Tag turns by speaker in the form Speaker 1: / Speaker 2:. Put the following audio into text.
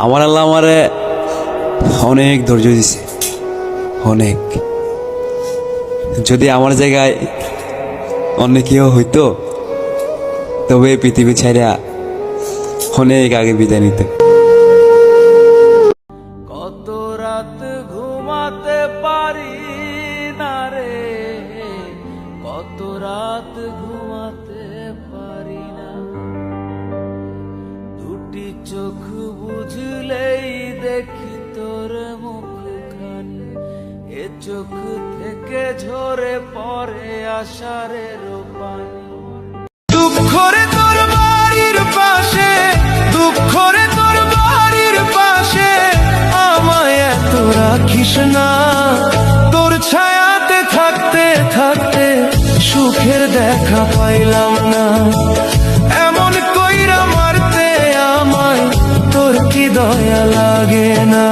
Speaker 1: আমার আল্লাহ আমারে অনেক ধৈর্য দিছে, অনেক। যদি আমার জায়গায় অন্য কেউ হইতো তবে পৃথিবী ছাড়া অনেক আগে বিদায় নিত।
Speaker 2: কত রাত ঘুমাতে পারি না রে, কত রাত ঘুমাতে পারি না, দুটি চোখ বুঝলেই দেখি তোর মুখখানি, এ চোখ থেকে ঝরে পড়ে আষাঢ়ের পানি। দুঃখ রে তোর বাড়ির পাশে, দুঃখ রে তোর বাড়ির পাশে, আমায় এত রাখিস না, তোর ছায়াতে থাকতে থাকতে সুখের দেখা পাইলাম না, এমন কইরা মারতে আমায় তোর কি দয়া লাগে না।